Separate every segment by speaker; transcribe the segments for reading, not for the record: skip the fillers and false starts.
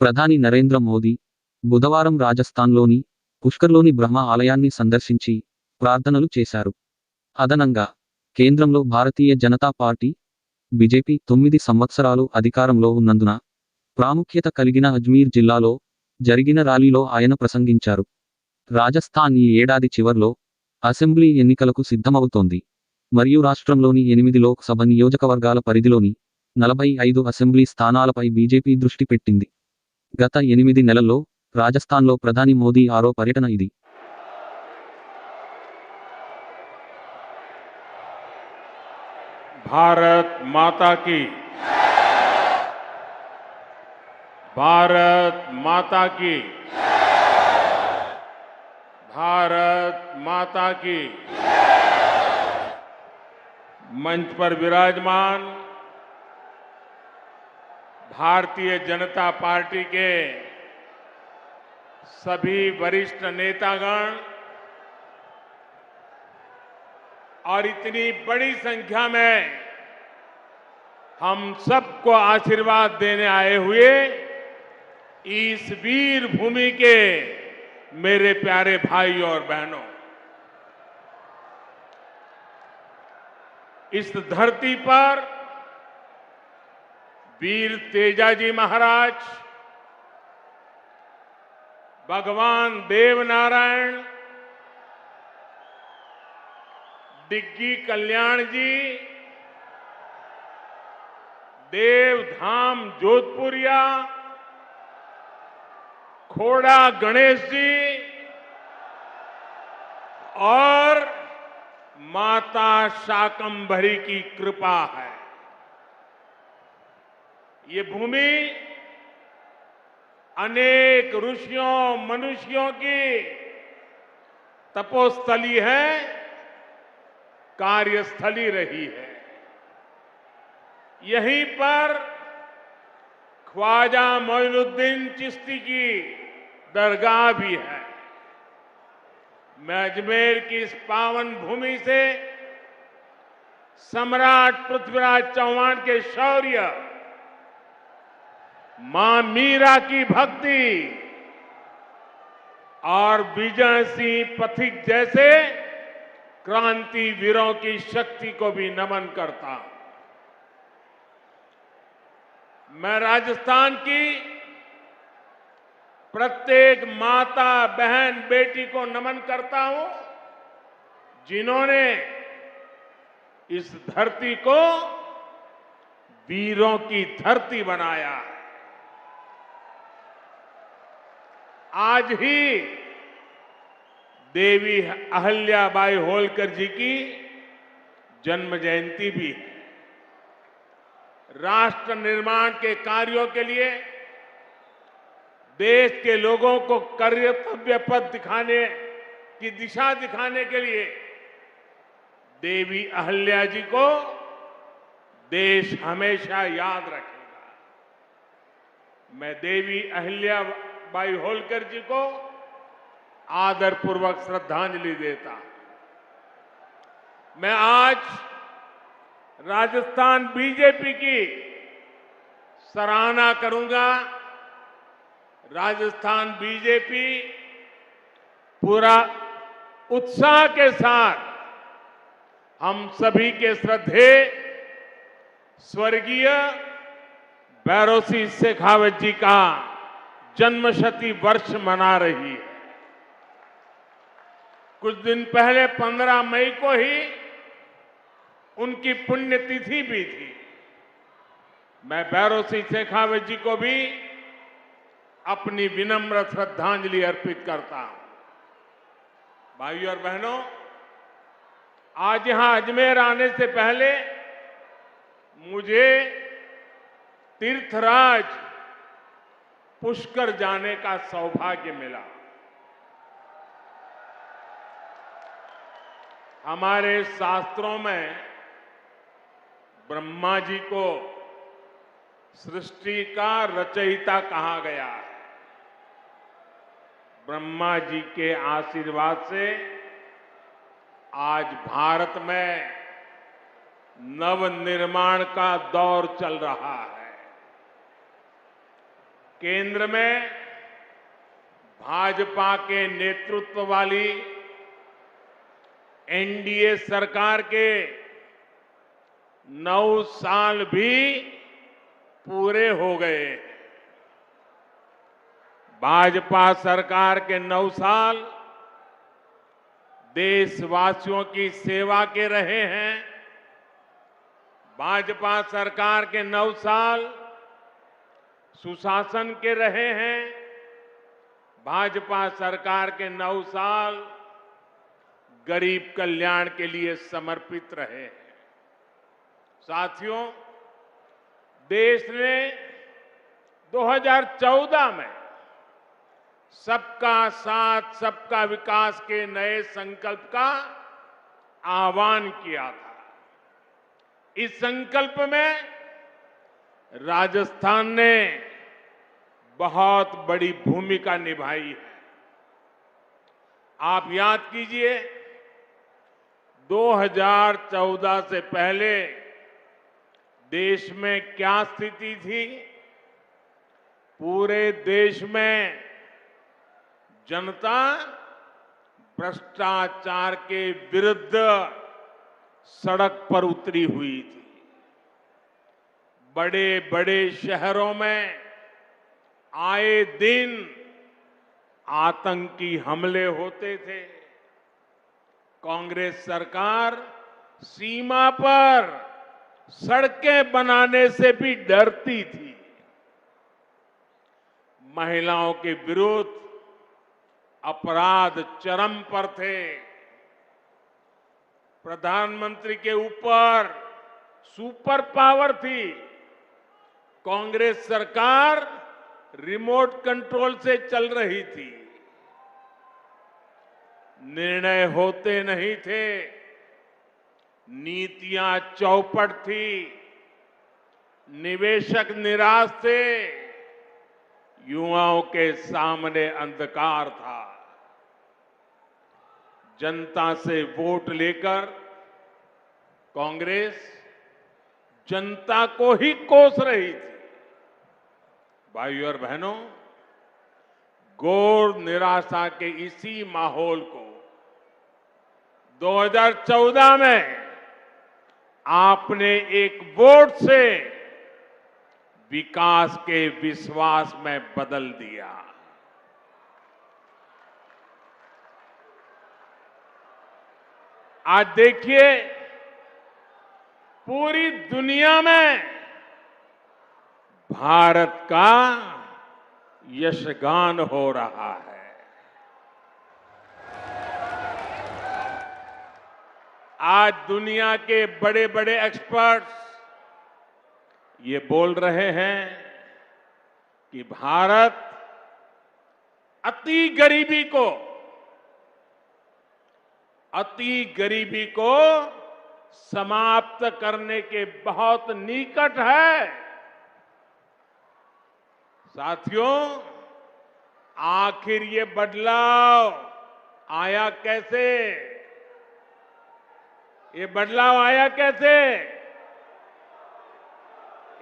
Speaker 1: ప్రధాని నరేంద్ర మోదీ బుధవారం రాజస్థాన్లోని పుష్కర్లోని బ్రహ్మ ఆలయాన్ని సందర్శించి ప్రార్థనలు చేశారు. అదనంగా కేంద్రంలో భారతీయ జనతా పార్టీ బీజేపీ 9 సంవత్సరాలు అధికారంలో ఉన్నందున ప్రాముఖ్యత కలిగిన అజ్మీర్ జిల్లాలో జరిగిన ర్యాలీలో ఆయన ప్రసంగించారు. రాజస్థాన్ ఈ ఏడాది చివర్లో అసెంబ్లీ ఎన్నికలకు సిద్ధమవుతోంది మరియు రాష్ట్రంలోని 8 లోక్సభ నియోజకవర్గాల పరిధిలోని 45 అసెంబ్లీ స్థానాలపై బీజేపీ దృష్టి పెట్టింది. గత 8 నెలల్లో రాజస్థాన్లో ప్రధాని మోదీ 6వ పర్యటన ఇది.
Speaker 2: भारत माता की, भारत माता की, भारत माता की। मंच पर विराजमान भारतीय जनता पार्टी के सभी वरिष्ठ नेतागण और इतनी बड़ी संख्या में हम सबको आशीर्वाद देने आए हुए इस वीर भूमि के मेरे प्यारे भाई और बहनों, इस धरती पर वीर तेजाजी महाराज, भगवान देवनारायण, डिग्गी कल्याण जी, देवधाम जोधपुरिया, खोड़ा गणेश जी और माता शाकंभरी की कृपा है। ये भूमि अनेक ऋषियों मनुष्यों की तपोस्थली है, कार्यस्थली रही है। यहीं पर ख्वाजा मोइनुद्दीन चिश्ती की दरगाह भी है। मैं अजमेर की इस पावन भूमि से सम्राट पृथ्वीराज चौहान के शौर्य, मां मीरा की भक्ति और विजय सिंह पथिक जैसे क्रांति वीरों की शक्ति को भी नमन करता हूं। मैं राजस्थान की प्रत्येक माता, बहन, बेटी को नमन करता हूं जिन्होंने इस धरती को वीरों की धरती बनाया। आज ही देवी अहल्याबाई होलकर जी की जन्म जयंती भी है। राष्ट्र निर्माण के कार्यों के लिए देश के लोगों को कर्तव्य पथ दिखाने की दिशा दिखाने के लिए देवी अहल्या जी को देश हमेशा याद रखेगा। मैं देवी अहल्याबाई होलकर जी को आदरपूर्वक श्रद्धांजलि देता। मैं आज राजस्थान बीजेपी की सराहना करूंगा। राजस्थान बीजेपी पूरा उत्साह के साथ हम सभी के श्रद्धेय स्वर्गीय भैरों सिंह शेखावत जी का जन्मशती वर्ष मना रही है। कुछ दिन पहले 15 मई को ही उनकी पुण्यतिथि भी थी। मैं भैरों सिंह शेखावत जी को भी अपनी विनम्र श्रद्धांजलि अर्पित करता हूं। भाइयों और बहनों, आज यहां अजमेर आने से पहले मुझे तीर्थराज पुष्कर जाने का सौभाग्य मिला। हमारे शास्त्रों में ब्रह्मा जी को सृष्टि का रचयिता कहा गया है। ब्रह्मा जी के आशीर्वाद से आज भारत में नवनिर्माण का दौर चल रहा है। केंद्र में भाजपा के नेतृत्व वाली एनडीए सरकार के 9 साल भी पूरे हो गए। भाजपा सरकार के 9 साल देशवासियों की सेवा के रहे हैं। भाजपा सरकार के 9 साल सुशासन के रहे हैं। भाजपा सरकार के 9 साल गरीब कल्याण के लिए समर्पित रहे हैं। साथियों, देश ने 2014 में सबका साथ सबका विकास के नए संकल्प का आह्वान किया था। इस संकल्प में राजस्थान ने बहुत बड़ी भूमिका निभाई है। आप याद कीजिए, 2014 से पहले देश में क्या स्थिति थी। पूरे देश में जनता भ्रष्टाचार के विरुद्ध सड़क पर उतरी हुई थी। बड़े बड़े शहरों में आए दिन आतंकी हमले होते थे। कांग्रेस सरकार सीमा पर सड़कें बनाने से भी डरती थी। महिलाओं के विरुद्ध अपराध चरम पर थे। प्रधानमंत्री के ऊपर सुपर पावर थी। कांग्रेस सरकार रिमोट कंट्रोल से चल रही थी। निर्णय होते नहीं थे। नीतियां चौपट थी। निवेशक निराश थे। युवाओं के सामने अंधकार था। जनता से वोट लेकर कांग्रेस जनता को ही कोस रही थी। भाइयों और बहनों, घोर निराशा के इसी माहौल को 2014 में आपने एक वोट से विकास के विश्वास में बदल दिया। आज देखिए, पूरी दुनिया में भारत का यशगान हो रहा है। आज दुनिया के बड़े बड़े एक्सपर्ट्स ये बोल रहे हैं कि भारत अति गरीबी को समाप्त करने के बहुत निकट है। साथियों, आखिर ये बदलाव आया कैसे? ये बदलाव आया कैसे?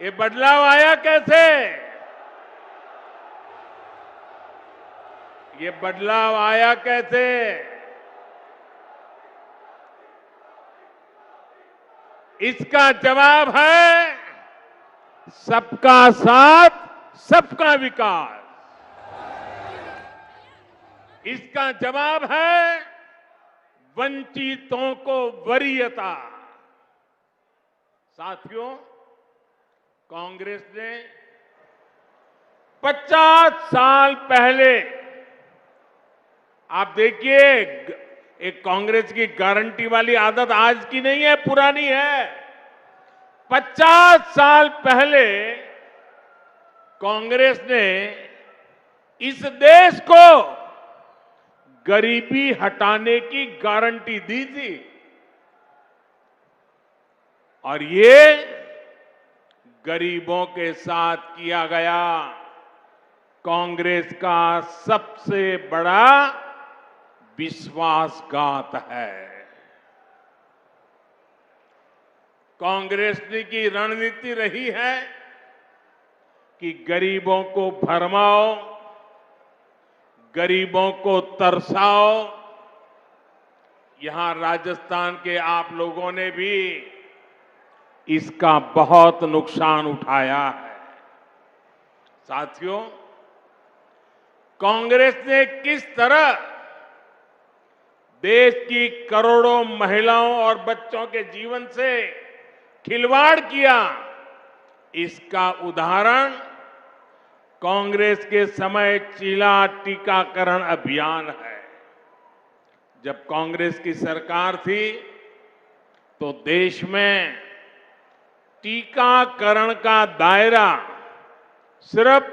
Speaker 2: ये बदलाव आया कैसे? ये बदलाव आया कैसे? इसका जवाब है सबका साथ, सबका विकास। इसका जवाब है वंचितों को वरीयता। साथियों, कांग्रेस ने 50 साल पहले, आप देखिए, एक कांग्रेस की गारंटी वाली आदत आज की नहीं है, पुरानी है। 50 साल पहले कांग्रेस ने इस देश को गरीबी हटाने की गारंटी दी थी। और ये गरीबों के साथ किया गया कांग्रेस का सबसे बड़ा विश्वासघात है। कांग्रेस की रणनीति रही है कि गरीबों को भरमाओ, गरीबों को तरसाओ। यहां राजस्थान के आप लोगों ने भी इसका बहुत नुकसान उठाया है। साथियों, कांग्रेस ने किस तरह देश की करोड़ों महिलाओं और बच्चों के जीवन से खिलवाड़ किया, इसका उदाहरण कांग्रेस के समय चीला टीकाकरण अभियान है। जब कांग्रेस की सरकार थी तो देश में टीकाकरण का दायरा सिर्फ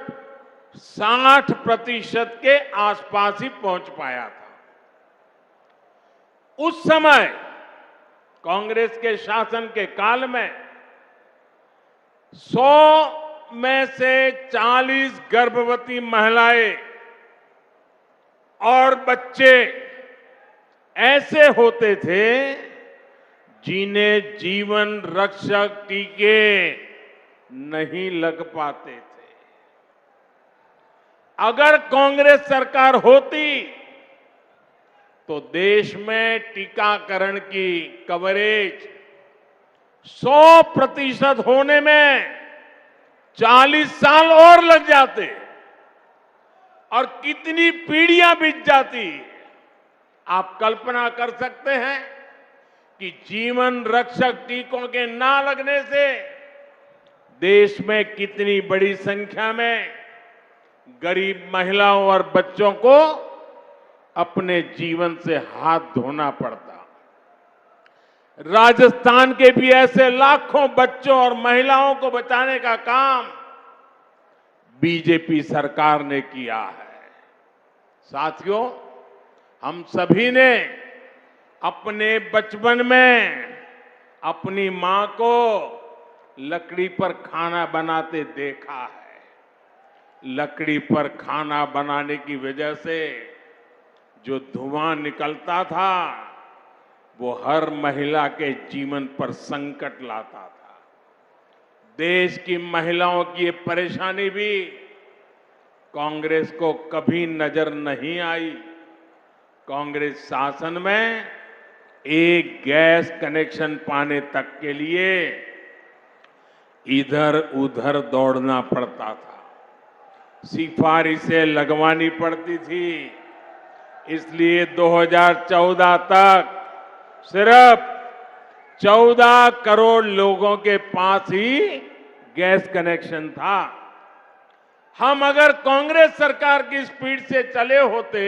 Speaker 2: 60% के आसपास ही पहुंच पाया था। उस समय कांग्रेस के शासन के काल में 100 में से 40 गर्भवती महिलाएं और बच्चे ऐसे होते थे जिन्हें जीवन रक्षक टीके नहीं लग पाते थे। अगर कांग्रेस सरकार होती तो देश में टीकाकरण की कवरेज 100% होने में 40 साल और लग जाते और कितनी पीढ़ियां बीत जाती। आप कल्पना कर सकते हैं कि जीवन रक्षक टीकों के ना लगने से देश में कितनी बड़ी संख्या में गरीब महिलाओं और बच्चों को अपने जीवन से हाथ धोना पड़ता। राजस्थान के भी ऐसे लाखों बच्चों और महिलाओं को बचाने का काम बीजेपी सरकार ने किया है। साथियों, हम सभी ने अपने बचपन में अपनी मां को लकड़ी पर खाना बनाते देखा है। लकड़ी पर खाना बनाने की वजह से जो धुआं निकलता था वो हर महिला के जीवन पर संकट लाता था। देश की महिलाओं की ये परेशानी भी कांग्रेस को कभी नजर नहीं आई। कांग्रेस शासन में एक गैस कनेक्शन पाने तक के लिए इधर उधर दौड़ना पड़ता था, सिफारिशें लगवानी पड़ती थी। इसलिए 2014 तक सिर्फ 14 करोड़ लोगों के पास ही गैस कनेक्शन था। हम अगर कांग्रेस सरकार की स्पीड से चले होते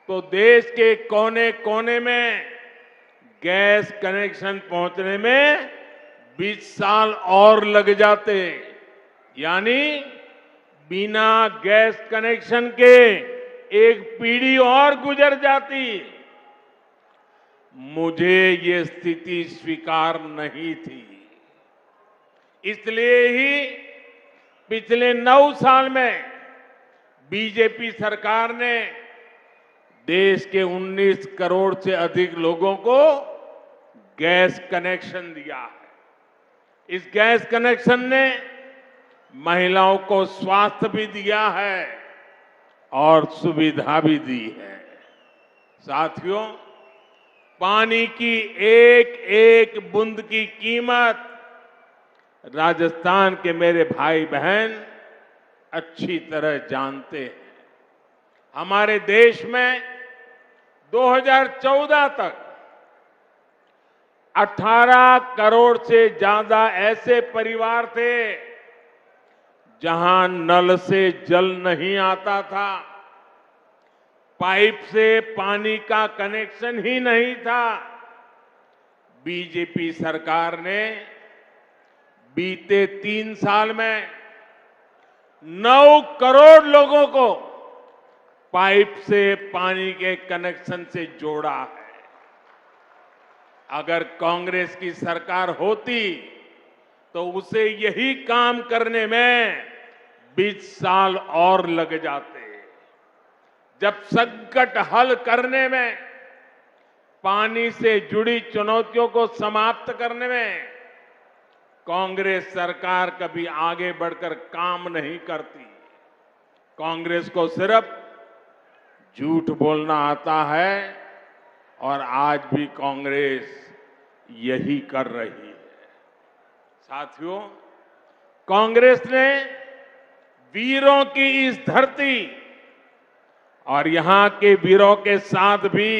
Speaker 2: तो देश के कोने कोने में गैस कनेक्शन पहुंचने में 20 साल और लग जाते। यानी बिना गैस कनेक्शन के एक पीढ़ी और गुजर जाती। मुझे ये स्थिति स्वीकार नहीं थी। इसलिए ही पिछले 9 साल में बीजेपी सरकार ने देश के 19 करोड़ से अधिक लोगों को गैस कनेक्शन दिया है। इस गैस कनेक्शन ने महिलाओं को स्वास्थ्य भी दिया है और सुविधा भी दी है। साथियों, पानी की एक एक बूंद की कीमत राजस्थान के मेरे भाई बहन अच्छी तरह जानते हैं। हमारे देश में 2014 तक 18 करोड़ से ज्यादा ऐसे परिवार थे जहां नल से जल नहीं आता था, पाइप से पानी का कनेक्शन ही नहीं था। बीजेपी सरकार ने बीते 3 साल में 9 करोड़ लोगों को पाइप से पानी के कनेक्शन से जोड़ा है। अगर कांग्रेस की सरकार होती तो उसे यही काम करने में 20 साल और लग जाते। जब संकट हल करने में, पानी से जुड़ी चुनौतियों को समाप्त करने में कांग्रेस सरकार कभी आगे बढ़कर काम नहीं करती। कांग्रेस को सिर्फ झूठ बोलना आता है और आज भी कांग्रेस यही कर रही है। साथियों, कांग्रेस ने वीरों की इस धरती और यहां के वीरों के साथ भी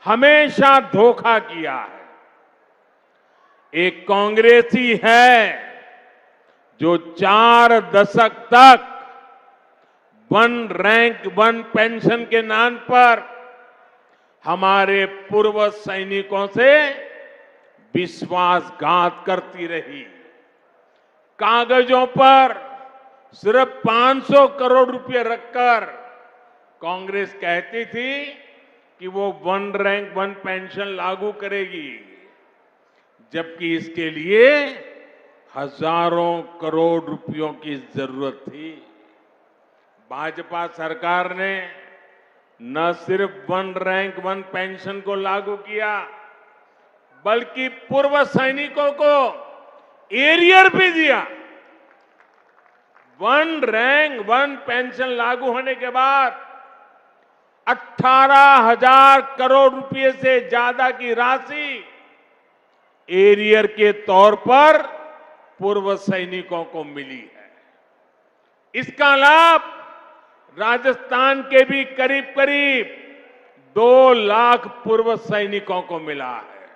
Speaker 2: हमेशा धोखा किया है। एक कांग्रेसी है जो 4 दशक तक वन रैंक वन पेंशन के नाम पर हमारे पूर्व सैनिकों से विश्वासघात करती रही। कागजों पर सिर्फ 500 करोड़ रुपए रखकर कांग्रेस कहती थी कि वो वन रैंक वन पेंशन लागू करेगी, जबकि इसके लिए हजारों करोड़ रुपयों की जरूरत थी। भाजपा सरकार ने न सिर्फ वन रैंक वन पेंशन को लागू किया, बल्कि पूर्व सैनिकों को एरियर भी दिया। वन रैंक वन पेंशन लागू होने के बाद 18,000 करोड़ रुपए से ज्यादा की राशि एरियर के तौर पर पूर्व सैनिकों को मिली है। इसका लाभ राजस्थान के भी करीब करीब 2 लाख पूर्व सैनिकों को मिला है।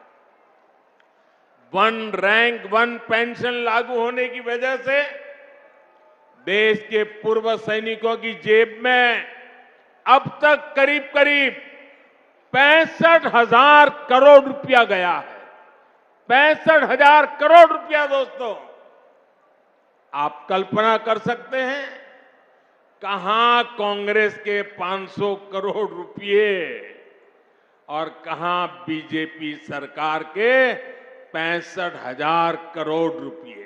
Speaker 2: वन रैंक वन पेंशन लागू होने की वजह से देश के पूर्व सैनिकों की जेब में अब तक करीब करीब 65,000 करोड़ रुपया गया है। 65,000 करोड़ रुपया दोस्तों, आप कल्पना कर सकते हैं कहां कांग्रेस के 500 करोड़ रुपए और कहां बीजेपी सरकार के 65,000 करोड़ रुपए।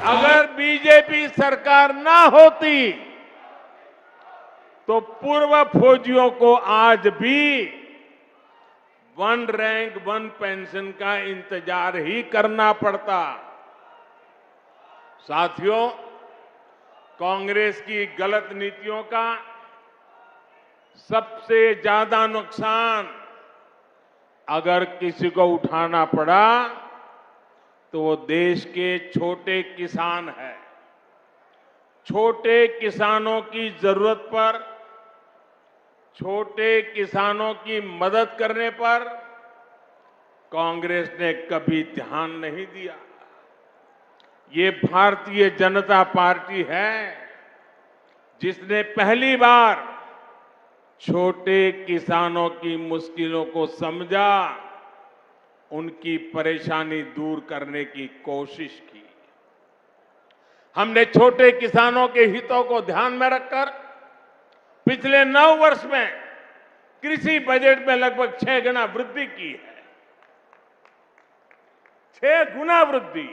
Speaker 2: अगर बीजेपी सरकार ना होती तो पूर्व फौजियों को आज भी वन रैंक वन पेंशन का इंतजार ही करना पड़ता। साथियों, कांग्रेस की गलत नीतियों का सबसे ज्यादा नुकसान अगर किसी को उठाना पड़ा तो वो देश के छोटे किसान हैं। छोटे किसानों की जरूरत पर, छोटे किसानों की मदद करने पर कांग्रेस ने कभी ध्यान नहीं दिया। ये भारतीय जनता पार्टी है जिसने पहली बार छोटे किसानों की मुश्किलों को समझा, उनकी परेशानी दूर करने की कोशिश की। हमने छोटे किसानों के हितों को ध्यान में रखकर पिछले 9 वर्ष में कृषि बजट में लगभग 6 गुना वृद्धि की है। 6 गुना वृद्धि।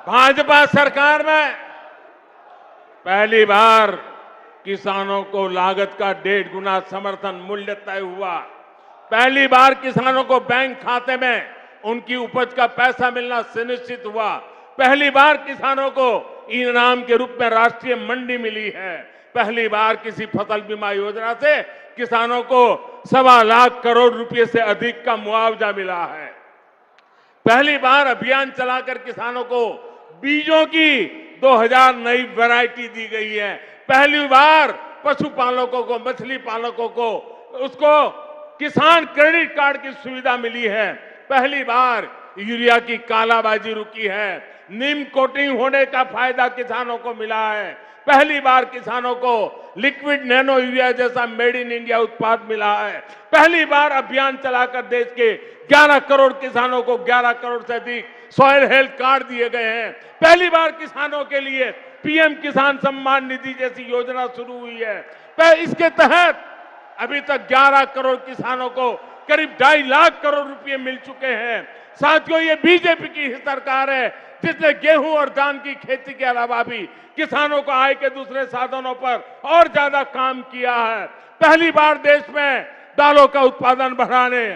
Speaker 2: भाजपा सरकार में पहली बार किसानों को लागत का 1.5 गुना समर्थन मूल्य तय हुआ। पहली बार किसानों को बैंक खाते में उनकी उपज का पैसा मिलना सुनिश्चित हुआ। पहली बार किसानों को इनाम के रूप में राष्ट्रीय मंडी मिली है। पहली बार किसी फसल बीमा योजना से किसानों को 1.25 लाख करोड़ रुपए से अधिक का मुआवजा मिला है। पहली बार अभियान चलाकर किसानों को बीजों की 2000 नई वैरायटी दी गई है। पहली बार पशुपालकों को, मछली पालकों को उसको किसान क्रेडिट कार्ड की सुविधा मिली है। पहली बार यूरिया की कालाबाजी रुकी है। नीम कोटिंग होने का फायदा किसानों को मिला है। पहली बार किसानों को लिक्विड नैनो यूरिया जैसा मेड इन इंडिया उत्पाद मिला है। पहली बार अभियान चलाकर देश के 11 करोड़ किसानों को 11 करोड़ से अधिक सॉइल हेल्थ कार्ड दिए गए हैं। पहली बार किसानों के लिए पीएम किसान सम्मान निधि जैसी योजना शुरू हुई है। इसके तहत अभी तक 11 करोड़ किसानों को करीब 2.5 लाख करोड़ रुपए मिल चुके हैं। साथियों, ये बीजेपी की सरकार है जिसने गेहूं और धान की खेती के अलावा भी किसानों को आय के दूसरे साधनों पर और ज्यादा काम किया है। पहली बार देश में दालों का उत्पादन बढ़ाने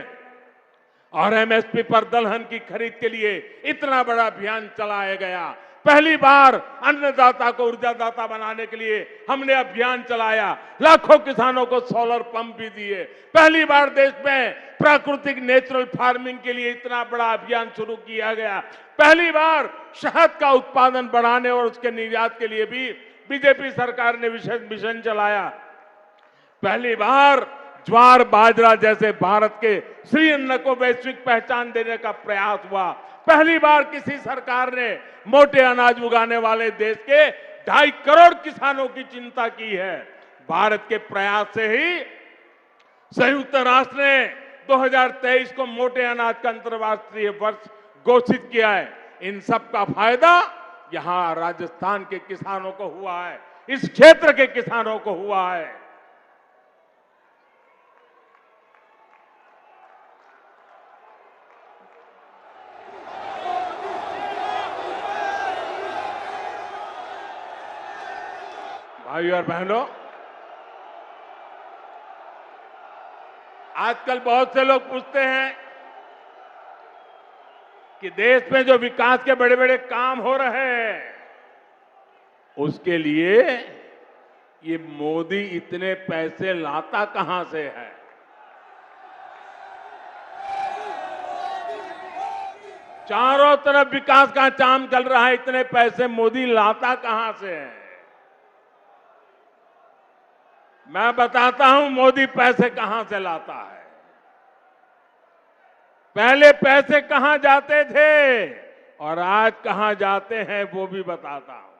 Speaker 2: और एमएसपी पर दलहन की खरीद के लिए इतना बड़ा अभियान चलाया गया। पहली बार अन्नदाता को ऊर्जादाता बनाने के लिए हमने अभियान चलाया। लाखों किसानों को सोलर पंप भी दिए। पहली बार देश में प्राकृतिक नेचुरल फार्मिंग के लिए इतना बड़ा अभियान शुरू किया गया। पहली बार शहद का उत्पादन बढ़ाने और उसके निर्यात के लिए भी बीजेपी सरकार ने विशेष मिशन चलाया। पहली बार ज्वार बाजरा जैसे भारत के श्री अन्न को वैश्विक पहचान देने का प्रयास हुआ। पहली बार किसी सरकार ने मोटे अनाज उगाने वाले देश के 2.5 करोड़ किसानों की चिंता की है। भारत के प्रयास से ही संयुक्त राष्ट्र ने 2023 को मोटे अनाज का अंतर्राष्ट्रीय वर्ष घोषित किया है। इन सब का फायदा यहां राजस्थान के किसानों को हुआ है, इस क्षेत्र के किसानों को हुआ है। भाइयों और बहनों, आजकल बहुत से लोग पूछते हैं कि देश में जो विकास के बड़े बड़े काम हो रहे हैं उसके लिए ये मोदी इतने पैसे लाता कहां से है। चारों तरफ विकास का काम चल रहा है, इतने पैसे मोदी लाता कहां से है। मैं बताता हूं मोदी पैसे कहां से लाता है। पहले पैसे कहां जाते थे और आज कहां जाते हैं वो भी बताता हूं।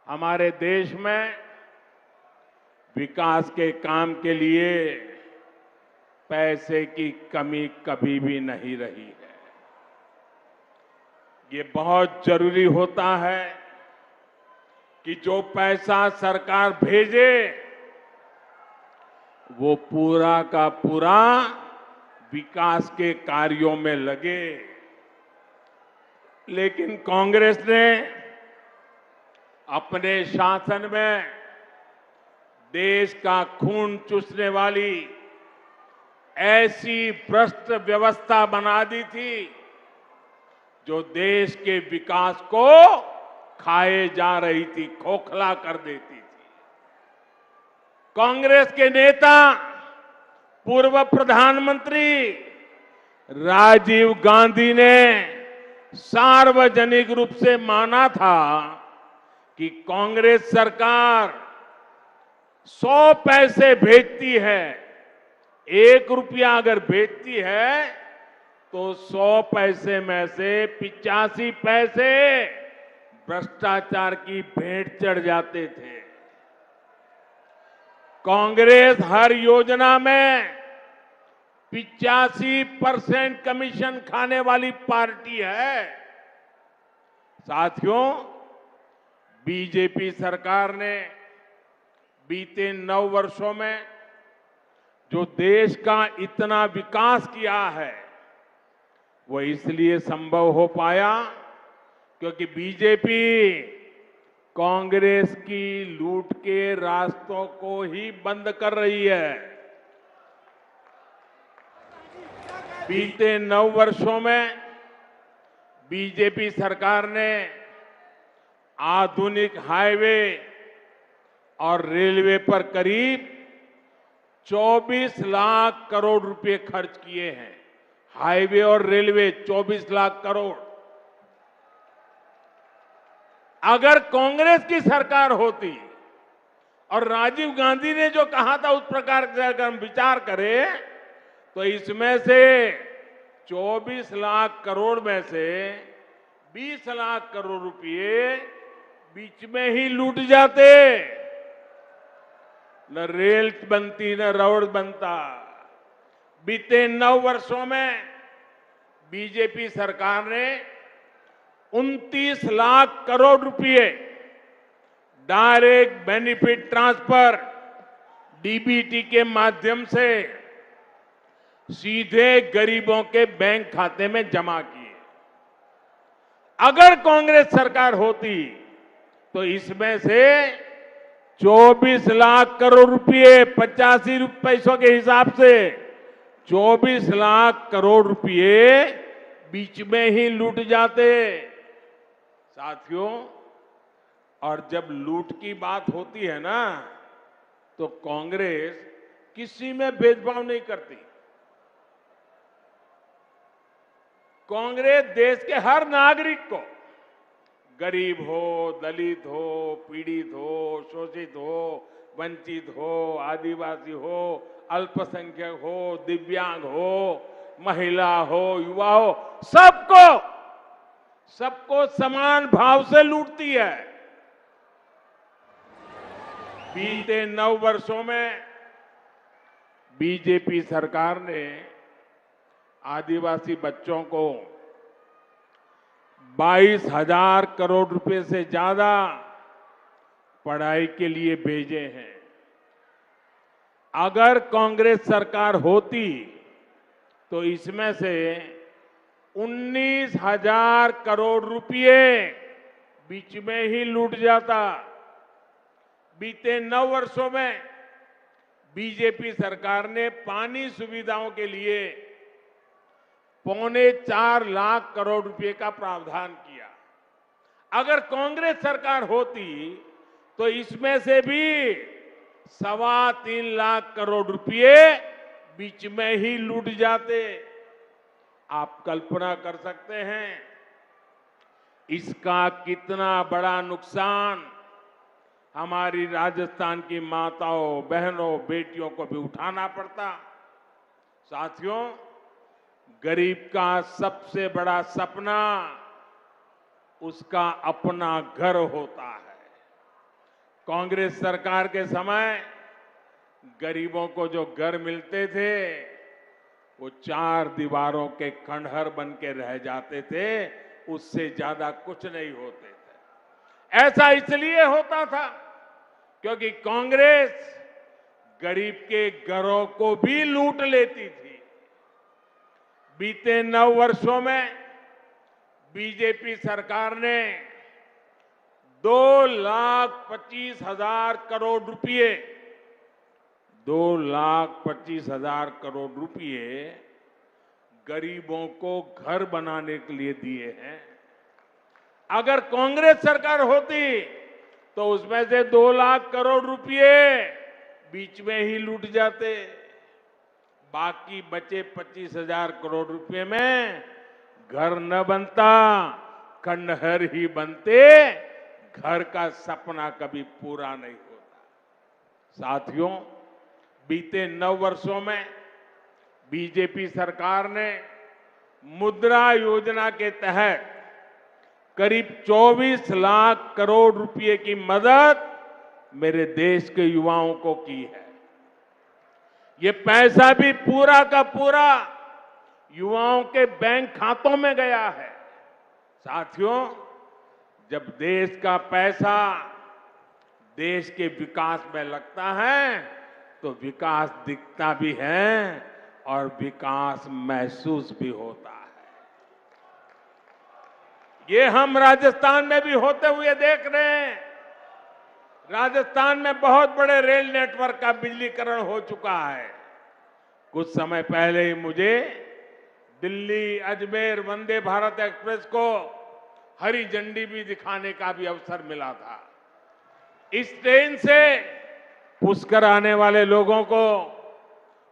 Speaker 2: हमारे देश में विकास के काम के लिए पैसे की कमी कभी भी नहीं रही है। ये बहुत जरूरी होता है कि जो पैसा सरकार भेजे वो पूरा का पूरा विकास के कार्यों में लगे। लेकिन कांग्रेस ने अपने शासन में देश का खून चूसने वाली ऐसी भ्रष्ट व्यवस्था बना दी थी जो देश के विकास को खाए जा रही थी, खोखला कर देती थी। कांग्रेस के नेता पूर्व प्रधानमंत्री राजीव गांधी ने सार्वजनिक रूप से माना था कि कांग्रेस सरकार 100 पैसे भेजती है, 1 रुपया अगर भेजती है तो 100 पैसे में से 85 पैसे भ्रष्टाचार की भेंट चढ़ जाते थे। कांग्रेस हर योजना में 85% कमीशन खाने वाली पार्टी है। साथियों, बीजेपी सरकार ने बीते 9 वर्षों में जो देश का इतना विकास किया है वो इसलिए संभव हो पाया क्योंकि बीजेपी कांग्रेस की लूट के रास्तों को ही बंद कर रही है। बीते 9 वर्षों में बीजेपी सरकार ने आधुनिक हाईवे और रेलवे पर करीब 24 लाख करोड़ रुपए खर्च किए हैं। हाईवे और रेलवे 24 लाख करोड़। अगर कांग्रेस की सरकार होती और राजीव गांधी ने जो कहा था उस प्रकार से अगर हम विचार करें तो इसमें से 24 लाख करोड़ में से 20 लाख करोड़ रुपए बीच में ही लूट जाते। न रेल बनती न रोड बनता। बीते 9 वर्षों में बीजेपी सरकार ने 29 लाख करोड़ रुपए डायरेक्ट बेनिफिट ट्रांसफर डीबीटी के माध्यम से सीधे गरीबों के बैंक खाते में जमा किए। अगर कांग्रेस सरकार होती तो इसमें से 24 लाख करोड़ रुपए 85 पैसों के हिसाब से 24 लाख करोड़ रुपए बीच में ही लूट जाते। साथियों, और जब लूट की बात होती है ना, तो कांग्रेस किसी में भेदभाव नहीं करती। कांग्रेस देश के हर नागरिक को, गरीब हो, दलित हो, पीड़ित हो, शोषित हो, वंचित हो, आदिवासी हो, अल्पसंख्यक हो, दिव्यांग हो, महिला हो, युवा हो, सबको समान भाव से लूटती है। बीते 9 वर्षों में बीजेपी सरकार ने आदिवासी बच्चों को 22,000 करोड़ रुपए से ज्यादा पढ़ाई के लिए भेजे हैं। अगर कांग्रेस सरकार होती तो इसमें से 19,000 करोड़ रुपए बीच में ही लूट जाता। बीते 9 वर्षों में बीजेपी सरकार ने पानी सुविधाओं के लिए 4.25 लाख करोड़ रुपए का प्रावधान किया। अगर कांग्रेस सरकार होती तो इसमें से भी 3.25 लाख करोड़ रुपए बीच में ही लूट जाते। आप कल्पना कर सकते हैं इसका कितना बड़ा नुकसान हमारी राजस्थान की माताओं, बहनों, बेटियों को भी उठाना पड़ता। साथियों, गरीब का सबसे बड़ा सपना उसका अपना घर होता है। कांग्रेस सरकार के समय गरीबों को जो घर मिलते थे वो 4 दीवारों के खंडहर बन के रह जाते थे, उससे ज्यादा कुछ नहीं होते थे। ऐसा इसलिए होता था क्योंकि कांग्रेस गरीब के घरों को भी लूट लेती थी। बीते 9 वर्षों में बीजेपी सरकार ने 2,25,000 करोड़ रुपए 2,25,000 करोड़ रुपए गरीबों को घर बनाने के लिए दिए हैं। अगर कांग्रेस सरकार होती तो उसमें से 2 लाख करोड़ रुपए बीच में ही लूट जाते। बाकी बचे 25,000 करोड़ रुपए में घर न बनता, खंडहर ही बनते, घर का सपना कभी पूरा नहीं होता। साथियों, बीते 9 वर्षों में बीजेपी सरकार ने मुद्रा योजना के तहत करीब 24 लाख करोड़ रुपए की मदद मेरे देश के युवाओं को की है। ये पैसा भी पूरा का पूरा युवाओं के बैंक खातों में गया है। साथियों, जब देश का पैसा देश के विकास में लगता है तो विकास दिखता भी है और विकास महसूस भी होता है। ये हम राजस्थान में भी होते हुए देख रहे हैं। राजस्थान में बहुत बड़े रेल नेटवर्क का बिजलीकरण हो चुका है। कुछ समय पहले ही मुझे दिल्ली अजमेर वंदे भारत एक्सप्रेस को हरी झंडी भी दिखाने का भी अवसर मिला था। इस ट्रेन से पुष्कर आने वाले लोगों को,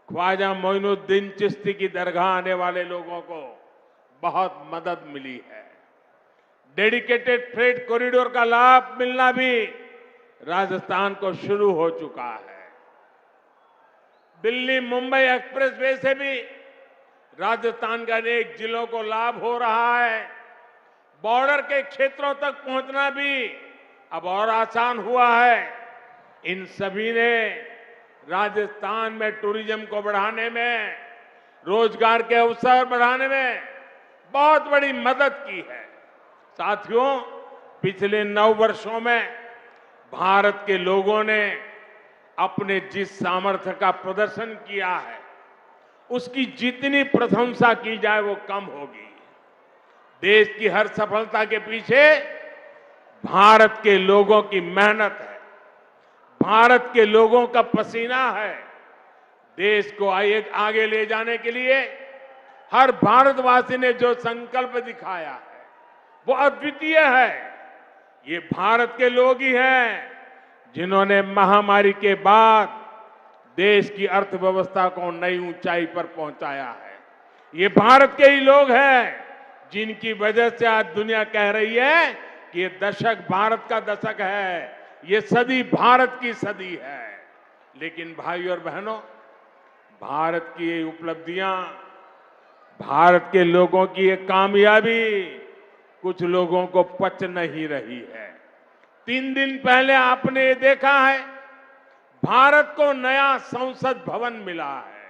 Speaker 2: ख्वाजा मोइनुद्दीन चिश्ती की दरगाह आने वाले लोगों को बहुत मदद मिली है। डेडिकेटेड फ्रेट कॉरिडोर का लाभ मिलना भी राजस्थान को शुरू हो चुका है। दिल्ली मुंबई एक्सप्रेसवे से भी राजस्थान के अनेक जिलों को लाभ हो रहा है। बॉर्डर के क्षेत्रों तक पहुंचना भी अब और आसान हुआ है। इन सभी ने राजस्थान में टूरिज्म को बढ़ाने में, रोजगार के अवसर बढ़ाने में बहुत बड़ी मदद की है। साथियों, पिछले 9 वर्षों में भारत के लोगों ने अपने जिस सामर्थ्य का प्रदर्शन किया है, उसकी जितनी प्रशंसा की जाए वो कम होगी। देश की हर सफलता के पीछे भारत के लोगों की मेहनत है, भारत के लोगों का पसीना है। देश को आगे ले जाने के लिए हर भारतवासी ने जो संकल्प दिखाया है वो अद्वितीय है। ये भारत के लोग ही हैं जिन्होंने महामारी के बाद देश की अर्थव्यवस्था को नई ऊंचाई पर पहुंचाया है। ये भारत के ही लोग हैं जिनकी वजह से आज दुनिया कह रही है कि ये दशक भारत का दशक है, ये सदी भारत की सदी है। लेकिन भाइयों और बहनों, भारत की ये उपलब्धियां, भारत के लोगों की ये कामयाबी कुछ लोगों को पच नहीं रही है। 3 दिन पहले आपने ये देखा है, भारत को नया संसद भवन मिला है।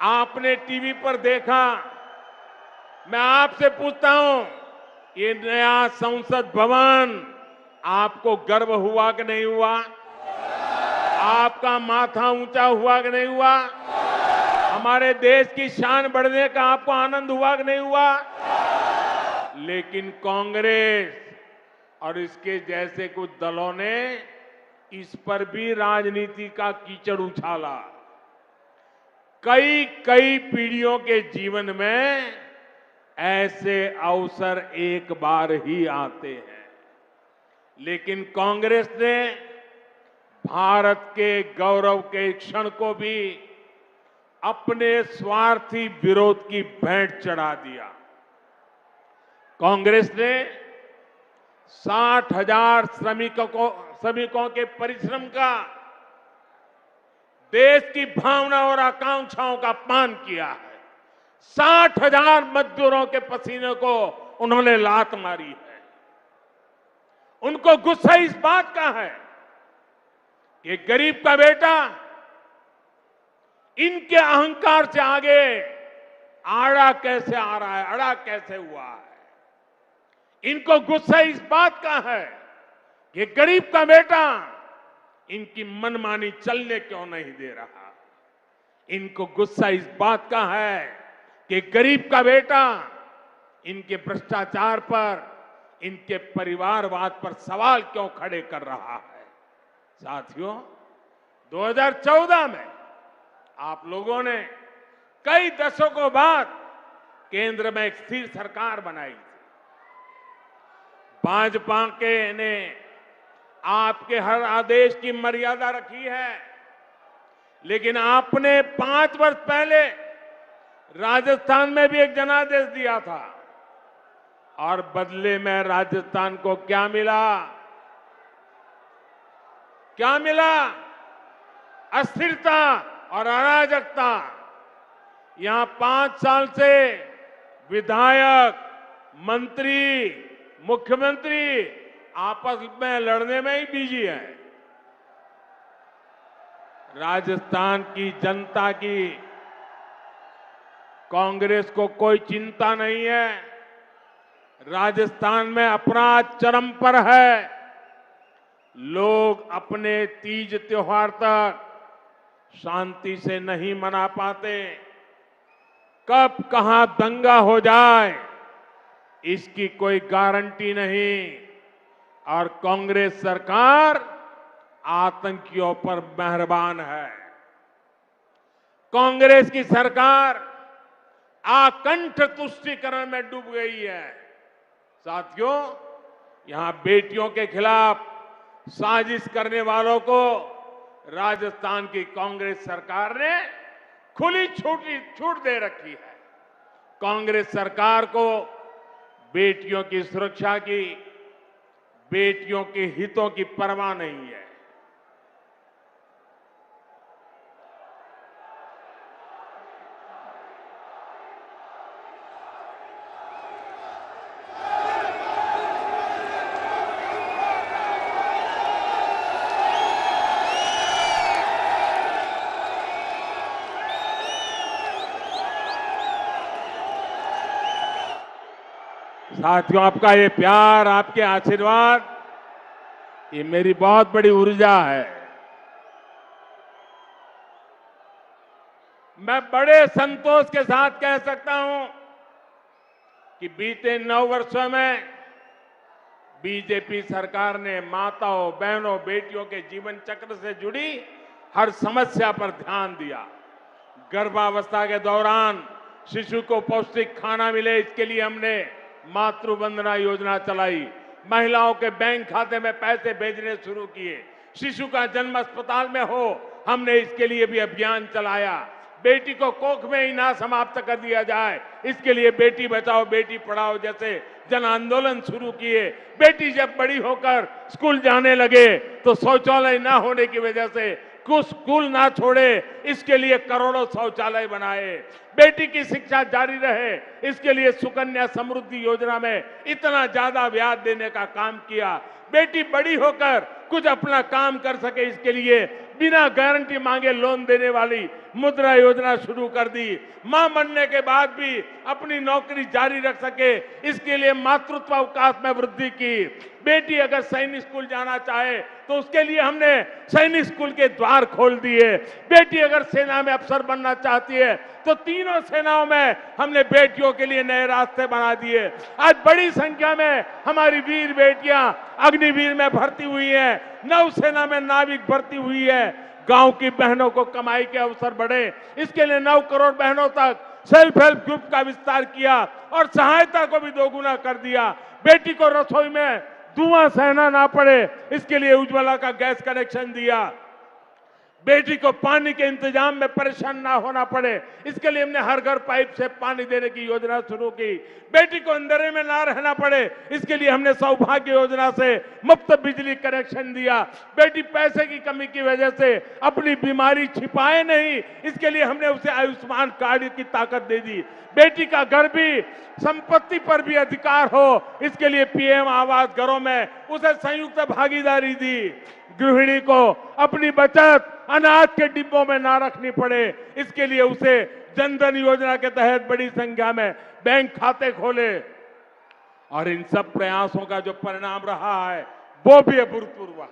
Speaker 2: आपने टीवी पर देखा। मैं आपसे पूछता हूं, ये नया संसद भवन आपको गर्व हुआ कि नहीं हुआ? आपका माथा ऊंचा हुआ कि नहीं हुआ? हमारे देश की शान बढ़ने का आपको आनंद हुआ कि नहीं हुआ? लेकिन कांग्रेस और इसके जैसे कुछ दलों ने इस पर भी राजनीति का कीचड़ उछाला। कई पीढ़ियों के जीवन में ऐसे अवसर एक बार ही आते हैं, लेकिन कांग्रेस ने भारत के गौरव के क्षण को भी अपने स्वार्थी विरोध की भेंट चढ़ा दिया। कांग्रेस ने 60,000 श्रमिकों के परिश्रम का, देश की भावना और आकांक्षाओं का अपमान किया है। 60,000 मजदूरों के पसीने को उन्होंने लात मारी है। उनको गुस्सा इस बात का है कि गरीब का बेटा इनके अहंकार से आगे आड़ा कैसे आ रहा है, अड़ा कैसे हुआ है। इनको गुस्सा इस बात का है कि गरीब का बेटा इनकी मनमानी चलने क्यों नहीं दे रहा। इनको गुस्सा इस बात का है कि गरीब का बेटा इनके भ्रष्टाचार पर, इनके परिवारवाद पर सवाल क्यों खड़े कर रहा है। साथियों, 2014 में आप लोगों ने कई दशकों बाद केंद्र में एक स्थिर सरकार बनाई थी। भाजपा के ने आपके हर आदेश की मर्यादा रखी है, लेकिन आपने 5 वर्ष पहले राजस्थान में भी एक जनादेश दिया था और बदले में राजस्थान को क्या मिला? क्या मिला? अस्थिरता और अराजकता। यहां 5 साल से विधायक, मंत्री, मुख्यमंत्री आपस में लड़ने में ही बिजी है। राजस्थान की जनता की कांग्रेस को कोई चिंता नहीं है। राजस्थान में अपराध चरम पर है। लोग अपने तीज त्योहार तक शांति से नहीं मना पाते। कब कहां दंगा हो जाए इसकी कोई गारंटी नहीं। और कांग्रेस सरकार आतंकियों पर मेहरबान है। कांग्रेस की सरकार आकंठ तुष्टीकरण में डूब गई है। साथियों, यहां बेटियों के खिलाफ साजिश करने वालों को राजस्थान की कांग्रेस सरकार ने खुली छूट दे रखी है। कांग्रेस सरकार को बेटियों की सुरक्षा की, बेटियों के हितों की परवाह नहीं है। साथियों, आपका ये प्यार, आपके आशीर्वाद, ये मेरी बहुत बड़ी ऊर्जा है। मैं बड़े संतोष के साथ कह सकता हूं कि बीते 9 वर्षों में बीजेपी सरकार ने माताओं, बहनों, बेटियों के जीवन चक्र से जुड़ी हर समस्या पर ध्यान दिया। गर्भावस्था के दौरान शिशु को पौष्टिक खाना मिले, इसके लिए हमने मातृ वंदना योजना चलाई। महिलाओं के बैंक खाते में पैसे भेजने शुरू किए। शिशु का जन्म अस्पताल में हो, हमने इसके लिए भी अभियान चलाया। बेटी को कोख में ही ना समाप्त कर दिया जाए, इसके लिए बेटी बचाओ बेटी पढ़ाओ जैसे जन आंदोलन शुरू किए। बेटी जब बड़ी होकर स्कूल जाने लगे तो शौचालय ना होने की वजह से कुछ स्कूल ना छोड़े, इसके लिए करोड़ों शौचालय बनाए। बेटी की शिक्षा जारी रहे, इसके लिए सुकन्या समृद्धि योजना में इतना ज्यादा ब्याज देने का काम किया। बेटी बड़ी होकर कुछ अपना काम कर सके, इसके लिए बिना गारंटी मांगे लोन देने वाली मुद्रा योजना शुरू कर दी। मां बनने के बाद भी अपनी नौकरी जारी रख सके, इसके लिए मातृत्व अवकाश में वृद्धि की। बेटी अगर सैनिक स्कूल जाना चाहे तो उसके लिए हमने सैनिक स्कूल के द्वार खोल दिए। बेटी अगर सेना में अफसर बनना चाहती है तो तीनों सेनाओं में हमने बेटियों के लिए नए रास्ते बना दिए। आज बड़ी संख्या में हमारी वीर बेटियां अग्निवीर में भर्ती हुई हैं, नौसेना में नाविक भर्ती हुई है। गांव की बहनों को कमाई के अवसर बढ़े, इसके लिए 9 करोड़ बहनों तक सेल्फ हेल्प ग्रुप का विस्तार किया और सहायता को भी दोगुना कर दिया। बेटी को रसोई में धुआं सहना ना पड़े, इसके लिए उज्ज्वला का गैस कनेक्शन दिया। बेटी को पानी के इंतजाम में परेशान ना होना पड़े, इसके लिए हमने हर घर पाइप से पानी देने की योजना शुरू की। बेटी को अंधेरे में ना रहना पड़े, इसके लिए हमने सौभाग्य योजना से मुफ्त बिजली कनेक्शन दिया। बेटी पैसे की कमी की वजह से अपनी बीमारी छिपाए नहीं, इसके लिए हमने उसे आयुष्मान कार्ड की ताकत दे दी। बेटी का घर भी, संपत्ति पर भी अधिकार हो, इसके लिए पीएम आवास घरों में उसे संयुक्त भागीदारी दी। गृहिणी को अपनी बचत अनाज के डिब्बों में ना रखनी पड़े, इसके लिए उसे जनधन योजना के तहत बड़ी संख्या में बैंक खाते खोले। और इन सब प्रयासों का जो परिणाम रहा है वो भी अभूतपूर्व है।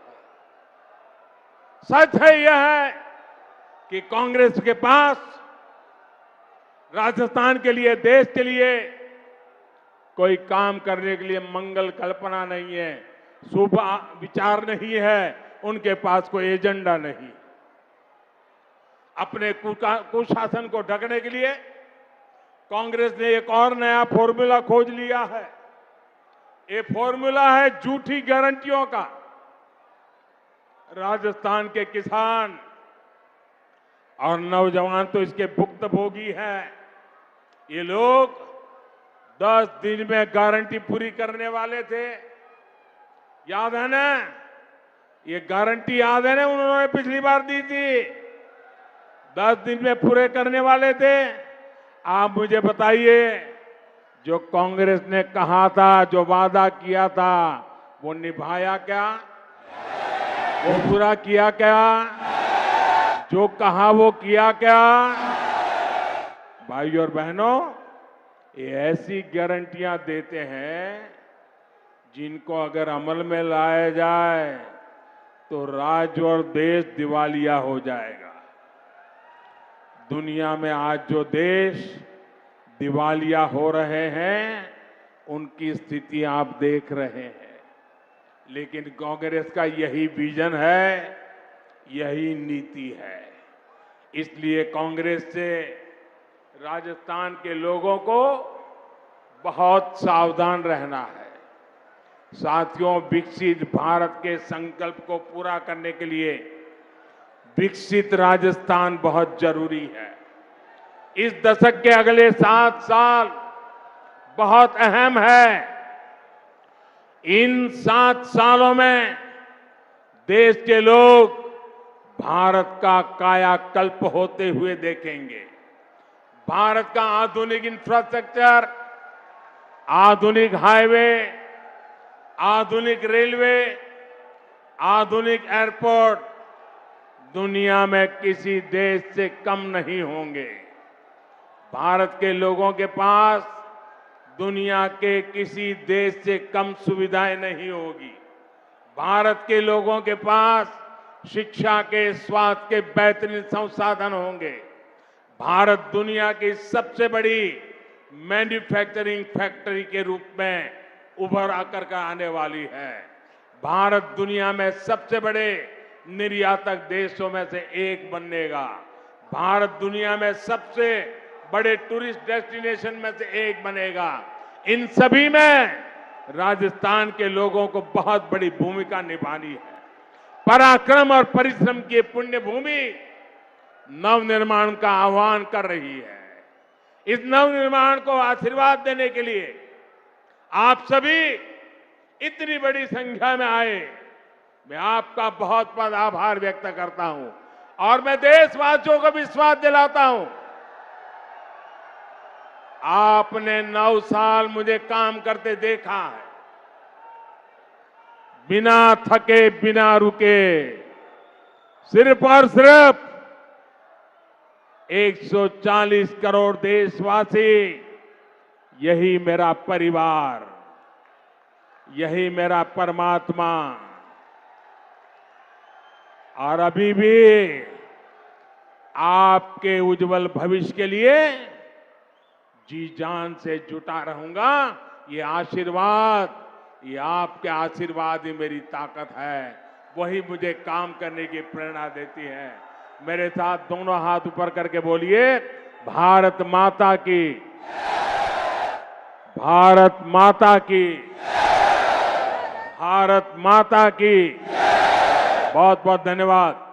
Speaker 2: सच है यह है कि कांग्रेस के पास राजस्थान के लिए, देश के लिए कोई काम करने के लिए मंगल कल्पना नहीं है, शुभ विचार नहीं है, उनके पास कोई एजेंडा नहीं। अपने कुशासन को ढकने के लिए कांग्रेस ने एक और नया फॉर्मूला खोज लिया है। ये फॉर्मूला है झूठी गारंटियों का। राजस्थान के किसान और नौजवान तो इसके भुक्तभोगी हैं। ये लोग 10 दिन में गारंटी पूरी करने वाले थे, याद है ना? ये गारंटी याद है ना, उन्होंने पिछली बार दी थी, 10 दिन में पूरे करने वाले थे। आप मुझे बताइए, जो कांग्रेस ने कहा था, जो वादा किया था, वो निभाया क्या? वो पूरा किया क्या? जो कहा वो किया क्या? भाई और बहनों, ये ऐसी गारंटियां देते हैं जिनको अगर अमल में लाया जाए तो राज्य और देश दिवालिया हो जाएगा। दुनिया में आज जो देश दिवालिया हो रहे हैं, उनकी स्थिति आप देख रहे हैं। लेकिन कांग्रेस का यही विजन है, यही नीति है। इसलिए कांग्रेस से राजस्थान के लोगों को बहुत सावधान रहना है। साथियों, विकसित भारत के संकल्प को पूरा करने के लिए विकसित राजस्थान बहुत जरूरी है। इस दशक के अगले 7 साल बहुत अहम है। इन 7 सालों में देश के लोग भारत का कायाकल्प होते हुए देखेंगे। भारत का आधुनिक इंफ्रास्ट्रक्चर, आधुनिक हाईवे, आधुनिक रेलवे, आधुनिक एयरपोर्ट दुनिया में किसी देश से कम नहीं होंगे। भारत के लोगों के पास दुनिया के किसी देश से कम सुविधाएं नहीं होगी। भारत के लोगों के पास शिक्षा के, स्वास्थ्य के बेहतरीन संसाधन होंगे। भारत दुनिया की सबसे बड़ी मैन्युफैक्चरिंग फैक्ट्री के रूप में उभर आकर के आने वाली है। भारत दुनिया में सबसे बड़े निर्यातक देशों में से एक बनेगा। भारत दुनिया में सबसे बड़े टूरिस्ट डेस्टिनेशन में से एक बनेगा। इन सभी में राजस्थान के लोगों को बहुत बड़ी भूमिका निभानी है। पराक्रम और परिश्रम की पुण्य भूमि नवनिर्माण का आह्वान कर रही है। इस नवनिर्माण को आशीर्वाद देने के लिए आप सभी इतनी बड़ी संख्या में आए, मैं आपका बहुत बहुत आभार व्यक्त करता हूं और मैं देशवासियों को विश्वास दिलाता हूं, आपने 9 साल मुझे काम करते देखा है, बिना थके बिना रुके, सिर्फ और सिर्फ 140 करोड़ देशवासी, यही मेरा परिवार, यही मेरा परमात्मा। और अभी भी आपके उज्जवल भविष्य के लिए जी जान से जुटा रहूंगा। ये आशीर्वाद, ये आपके आशीर्वाद ही मेरी ताकत है, वही मुझे काम करने की प्रेरणा देती है। मेरे साथ दोनों हाथ ऊपर करके बोलिए, भारत माता की, भारत माता की, भारत माता की। बहुत बहुत धन्यवाद।